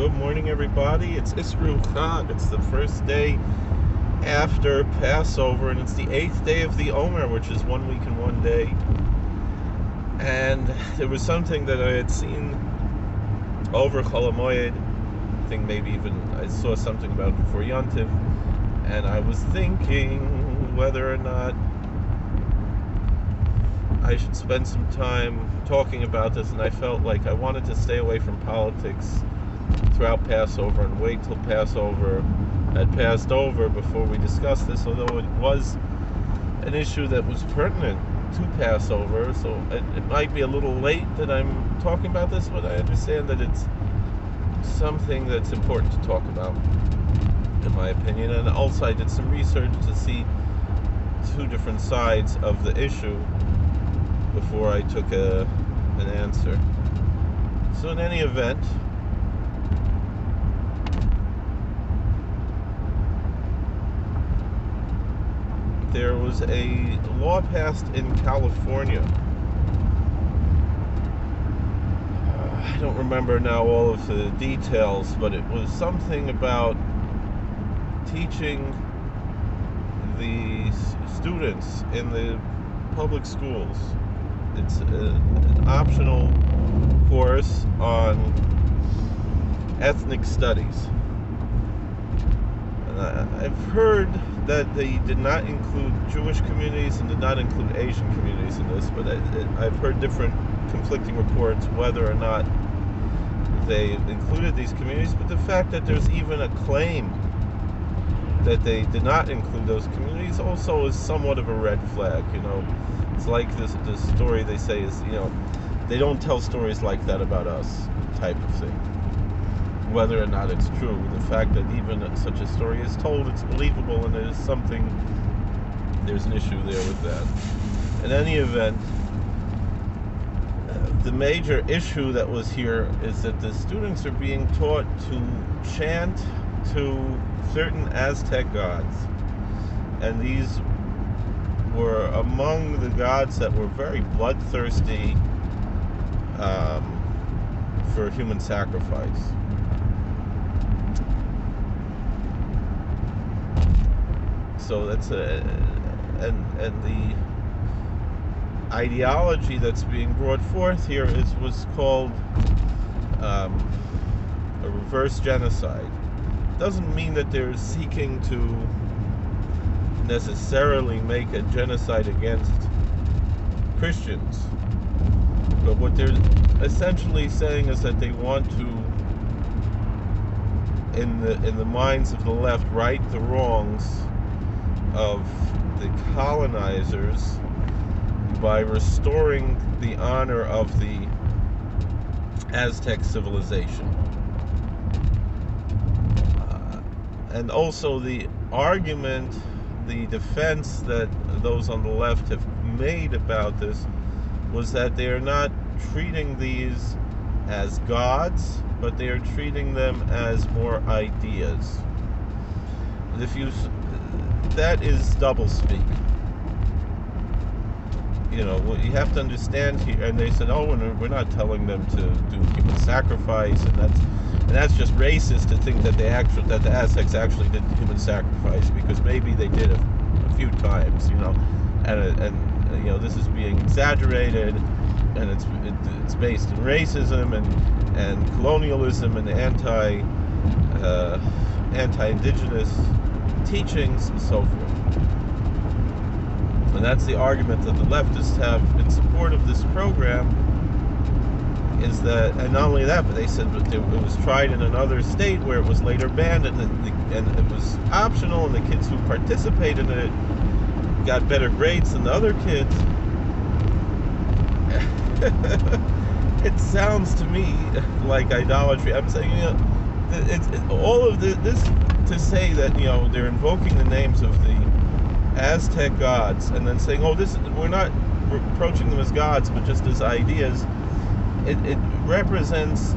Good morning, everybody. It's Isru Chant. It's the first day after Passover, and it's the 8th day of the Omer, which is 1 week and 1 day. And there was something that I had seen over Chol HaMoed. I think maybe even I saw something about it before Yontif, and I was thinking whether or not I should spend some time talking about this, and I felt like I wanted to stay away from politics throughout Passover and wait till Passover had passed over before we discuss this, although it was an issue that was pertinent to Passover, so it might be a little late that I'm talking about this, but I understand that it's something that's important to talk about, in my opinion. And also I did some research to see two different sides of the issue before I took an answer. So in any event, there was a law passed in California. I don't remember now all of the details, but it was something about teaching the students in the public schools. It's an optional course on ethnic studies. And I've heard that they did not include Jewish communities and did not include Asian communities in this, but I've heard different conflicting reports whether or not they included these communities. But the fact that there's even a claim that they did not include those communities also is somewhat of a red flag. It's like this story they say is, they don't tell stories like that about us type of thing. Whether or not it's true, the fact that even such a story is told, it's believable, and there's an issue there with that. In any event, the major issue that was here is that the students are being taught to chant to certain Aztec gods, and these were among the gods that were very bloodthirsty for human sacrifice. So that's and the ideology that's being brought forth here was called a reverse genocide. Doesn't mean that they're seeking to necessarily make a genocide against Christians, but what they're essentially saying is that they want to, in the minds of the left, right the wrongs of the colonizers by restoring the honor of the Aztec civilization. And also the argument, the defense that those on the left have made about this was that they are not treating these as gods, but they are treating them as more ideas. That is doublespeak. What you have to understand here, and they said, we're not telling them to do human sacrifice, and that's just racist to think that that the Aztecs actually did human sacrifice, because maybe they did a few times, and this is being exaggerated, and it's based in racism and colonialism and anti-indigenous teachings and so forth. And that's the argument that the leftists have in support of this program, is that, and not only that, but they said that it was tried in another state where it was later banned, and it was optional, and the kids who participated in it got better grades than the other kids. It sounds to me like idolatry. I'm saying, all of this to say that they're invoking the names of the Aztec gods and then saying, we're not approaching them as gods but just as ideas. It represents,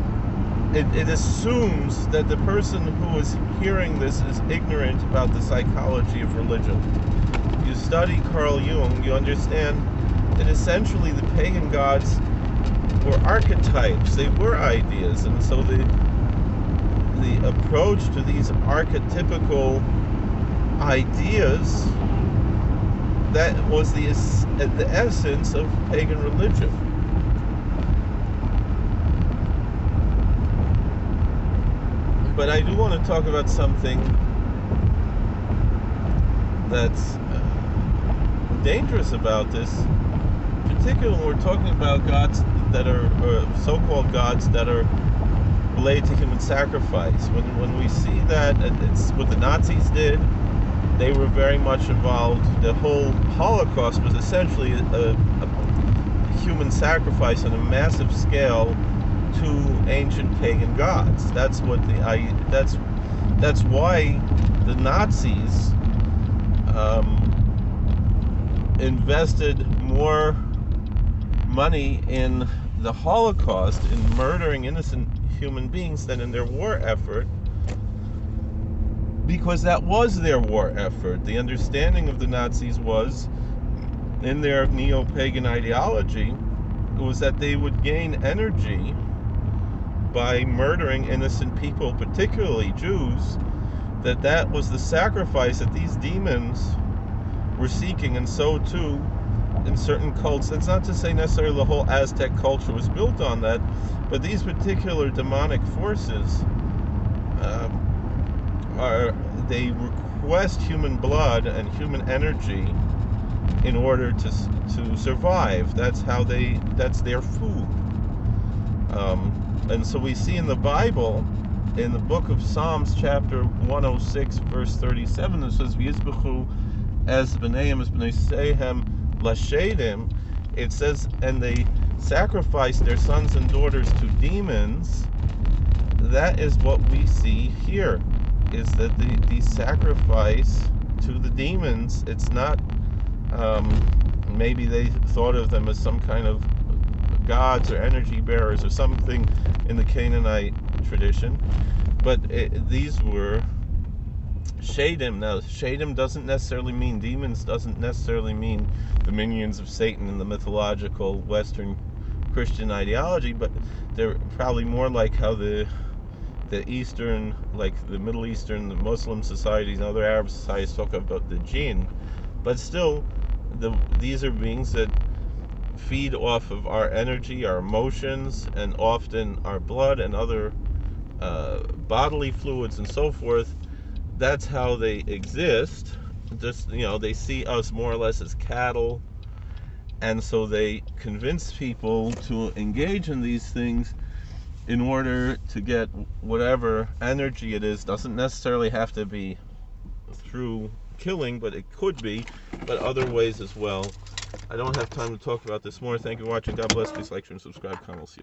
it assumes that the person who is hearing this is ignorant about the psychology of religion. If you study Carl Jung, you understand that essentially the pagan gods were archetypes, they were ideas, and so approach to these archetypical ideas that was the essence of pagan religion. But I do want to talk about something that's dangerous about this, particularly when we're talking about gods that are, or so-called gods that are related to human sacrifice. When we see that, it's what the Nazis did. They were very much involved. The whole Holocaust was essentially a human sacrifice on a massive scale to ancient pagan gods. That's why the Nazis invested more money in the Holocaust, in murdering innocent human beings, than in their war effort, because that was their war effort. The understanding of the Nazis was, in their neo-pagan ideology, was that they would gain energy by murdering innocent people, particularly Jews, that was the sacrifice that these demons were seeking. And so too in certain cults. That's not to say necessarily the whole Aztec culture was built on that, but these particular demonic forces they request human blood and human energy in order to survive. That's their food. And so we see in the Bible, in the book of Psalms, chapter 106, verse 37, it says, "V'yizbechu es b'neihem es b'nei sehem lashedim." It says, and they sacrifice their sons and daughters to demons. That is what we see here, is that the sacrifice to the demons, it's not, maybe they thought of them as some kind of gods or energy bearers or something in the Canaanite tradition, but these were Shadim. Now, Shadim doesn't necessarily mean demons, doesn't necessarily mean the minions of Satan in the mythological Western Christian ideology, but they're probably more like how the Eastern, like the Middle Eastern, the Muslim societies and other Arab societies talk about the jinn. But still, these are beings that feed off of our energy, our emotions, and often our blood and other bodily fluids and so forth. That's how they exist. Just, they see us more or less as cattle, and so they convince people to engage in these things in order to get whatever energy it is. Doesn't necessarily have to be through killing, but it could be, but other ways as well. I don't have time to talk about this more. Thank you for watching. God bless. Please like, share, and subscribe. Comment, see you.